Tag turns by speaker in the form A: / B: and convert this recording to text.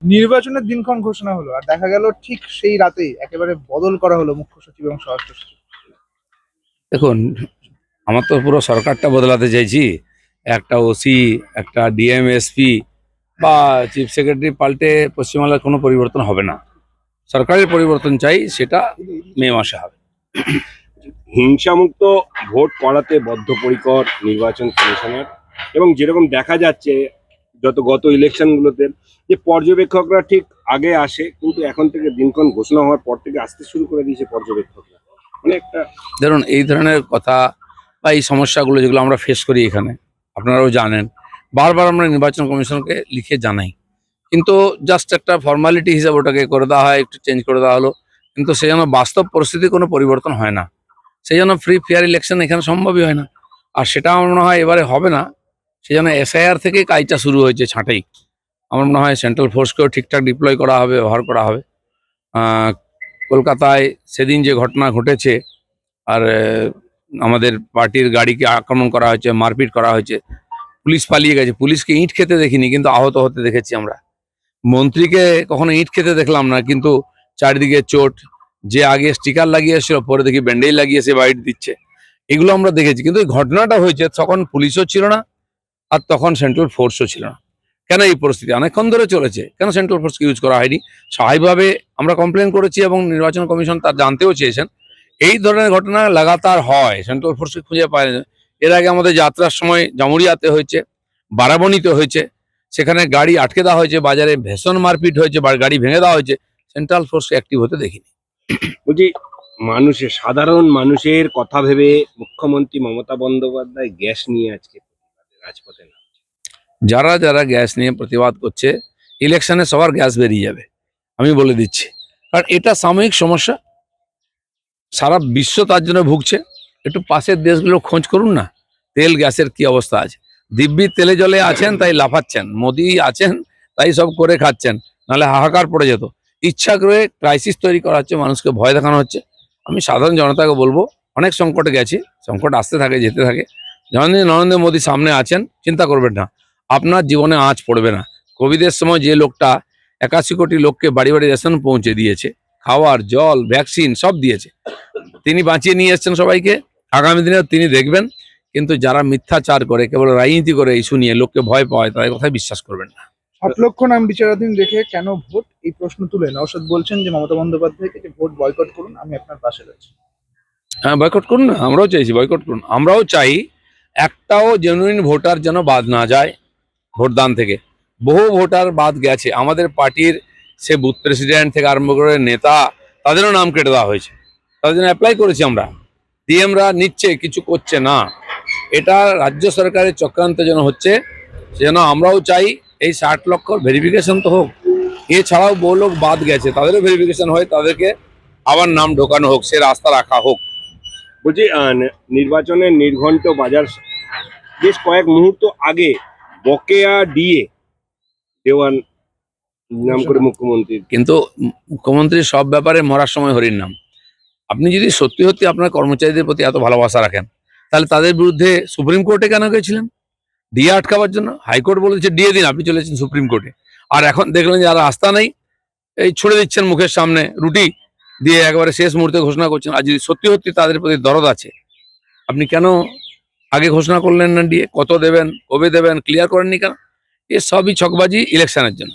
A: নির্বাচনের দিনক্ষণ ঘোষণা হলো আর দেখা গেল ঠিক সেই রাতেই একেবারে বদল করা হলো মুখ্য সচিব এবং স্বরাষ্ট্র সচিব।
B: দেখুন, আমার তো পুরো সরকারটা বদলাতে চাইছি। একটা ওসি, একটা ডিএম, এসপি বা চিফ সেক্রেটারি পাল্টে পশ্চিমবাংলার কোনো পরিবর্তন হবে না। সরকারের পরিবর্তন চাই, সেটা মে মাসে হবে।
C: হিংসামুক্ত ভোট করাতে বদ্ধপরিকর নির্বাচন কমিশনার, এবং যেরকম দেখা যাচ্ছে গত ইলেকশনগুলোতে যে পর্যবেক্ষকরা ঠিক আগে আসে, কিন্তু এখন থেকে দিনক্ষণ ঘোষণা হওয়ার পর থেকে আসতে শুরু করে দিয়েছে পর্যবেক্ষকরা। মানে একটা
B: ধরুন, এই ধরনের কথা বা এই সমস্যাগুলো যেগুলো আমরা ফেস করি এখানে, আপনারাও জানেন, বারবার আমরা নির্বাচন কমিশনকে লিখে জানাই, কিন্তু জাস্ট একটা ফর্মালিটি হিসাবে ওটাকে করে দেওয়া হয়, একটু চেঞ্জ করে দেওয়া হলো, কিন্তু সেই জন্য বাস্তব পরিস্থিতি কোনো পরিবর্তন হয় না। সেই জন্য ফ্রি ফেয়ার ইলেকশন এখানে সম্ভবই হয় না। আর সেটা আমার মনে হয় এবারে হবে না। সেই জন্য এসআইআর থেকে কাজটা শুরু হয়েছে ছাঁটাই। আমার মনে হয় সেন্ট্রাল ফোর্সকেও ঠিকঠাক ডিপ্লয় করা হবে, ব্যবহার করা হবে। কলকাতায় সেদিন যে ঘটনা ঘটেছে, আর আমাদের পার্টির গাড়িকে আক্রমণ করা হয়েছে, মারপিট করা হয়েছে, পুলিশ পালিয়ে গেছে। পুলিশকে ইঁট খেতে দেখিনি, কিন্তু আহত হতে দেখেছি আমরা। মন্ত্রীকে কখনো ইঁট খেতে দেখলাম না, কিন্তু চারিদিকে চোট। যে আগে স্টিকার লাগিয়ে এসেছিল, পরে দেখি ব্যান্ডেজ লাগিয়ে সে বাইট দিচ্ছে। এগুলো আমরা দেখেছি, কিন্তু এই ঘটনাটা হয়েছে তখন পুলিশও ছিল না, আর তখন সেন্ট্রাল ফোর্সও ছিল না। কেন এই পরিস্থিতি অনেকক্ষণ ধরে চলেছে, কেন সেন্ট্রাল ফোর্সকে ইউজ করা হয়নি? স্বাভাবিকভাবে আমরা কমপ্লেন করেছি এবং নির্বাচন কমিশন তার জানতেও চেয়েছেন। এই ধরনের ঘটনা লাগাতার হয়, সেন্ট্রাল ফোর্সকে খুঁজে পায় না। এর আগে আমাদের যাত্রার সময় জামুরিয়াতে হয়েছে, বারাবণীতে হয়েছে, সেখানে গাড়ি আটকে দেওয়া হয়েছে, বাজারে ভীষণ মারপিট হয়েছে, গাড়ি ভেঙে দেওয়া হয়েছে, সেন্ট্রাল ফোর্সকে অ্যাক্টিভ হতে দেখিনি।
C: বলছি, সাধারণ মানুষের কথা ভেবে মুখ্যমন্ত্রী মমতা বন্দ্যোপাধ্যায় গ্যাস নিয়ে আজকে রাজপথে না।
B: যারা যারা গ্যাস নিয়ে প্রতিবাদ করছে, ইলেকশনে সবার গ্যাস বেরিয়ে যাবে, আমি বলে দিচ্ছি। কারণ এটা সাময়িক সমস্যা, সারা বিশ্ব তার জন্য ভুগছে। একটু পাশের দেশগুলো খোঁজ করুন না, তেল গ্যাসের কি অবস্থা আছে। দিব্যি তেলে জলে আছেন তাই লাফাচ্ছেন, মোদি আছেন তাই সব করে খাচ্ছেন, নাহলে হাহাকার পড়ে যেত। ইচ্ছা করে ক্রাইসিস তৈরি করা হচ্ছে, মানুষকে ভয় দেখানো হচ্ছে। আমি সাধারণ জনতাকে বলবো, অনেক সংকটে গেছি, সংকট আসতে থাকে যেতে থাকে। যখন নরেন্দ্র মোদী সামনে আছেন, চিন্তা করবেন না, আপনার জীবনে আঁচ পড়বে না। কোভিডের সময় যে লোকটা 81 কোটি লোককে বাড়ি বাড়ি রেশন পৌঁছে দিয়েছে, খাওয়ার জল ভ্যাকসিন সব দিয়েছে, তিনি বাঁচিয়ে নিয়ে এসছেন সবাইকে। আগামী দিনেও তিনি দেখবেন। কিন্তু যারা মিথ্যাচার করে, কেবল রাজনীতি করে ইস্যু নিয়ে লোককে ভয় পায়, তাদের কথায় বিশ্বাস করবেন না।
A: 7 লক্ষ নাম বিচারাধীন রেখে কেন ভোট, এই প্রশ্ন তুলে নওশাদ বলছেন যে মমতা বন্দ্যোপাধ্যায়কে যে ভোট বয়কট করুন, আমি আপনার পাশে রয়েছি।
B: হ্যাঁ, বয়কট করুন না, আমরাও চাইছি বয়কট করুন। আমরাও চাই একটাও জেনুইন ভোটার যেন বাদ না যায় ভোটদান থেকে। বহু ভোটার বাদ গেছে আমাদের পার্টির, সে বুথ প্রেসিডেন্ট থেকে আরম্ভ করে নেতা, তাদেরও নাম কেটে দেওয়া হয়েছে। তাদের জন্য অ্যাপ্লাই করেছি আমরা, ডিএমরা নিচ্ছে, কিছু করছে না। এটা রাজ্য সরকারের চক্রান্ত যেন হচ্ছে, সেজন্য আমরাও চাই এই 60 লক্ষ ভেরিফিকেশন তো হোক। এছাড়াও বহু লোক বাদ গেছে, তাদেরও ভেরিফিকেশন হয়, তাদেরকে আবার নাম ঢোকানো হোক, সে রাস্তা রাখা হোক।
C: বলছি, নির্বাচনের নির্ঘণ্ট বাজার বেশ কয়েক মুহূর্ত আগে বকেয়া ডিএ দেওয়ান নাম করে মুখ্যমন্ত্রী।
B: কিন্তু মুখ্যমন্ত্রী সব ব্যাপারে মরার সময় হরির নাম। আপনি যদি সত্যি সত্যি আপনার কর্মচারীদের প্রতি এত ভালোবাসা রাখেন, তাহলে তাদের বিরুদ্ধে সুপ্রিম কোর্টে কেন গেছিলেন ডিএ আটকাবার জন্য? হাইকোর্ট বলেছে ডিএ দিন, আপনি চলেছেন সুপ্রিম কোর্টে। আর এখন দেখলেন যে আর রাস্তা নেই, এই ছুড়ে দিচ্ছেন মুখের সামনে রুটি দিয়ে, একেবারে শেষ মুহূর্তে ঘোষণা করছেন। আর যদি সত্যি সত্যি তাদের প্রতি দরদ আছে, আপনি কেন আগে ঘোষণা করলেন না ডিএ? কত দেবেন, কবে দেবেন, ক্লিয়ার করেননি কেন? এ সবই ছকবাজি ইলেকশনের জন্য।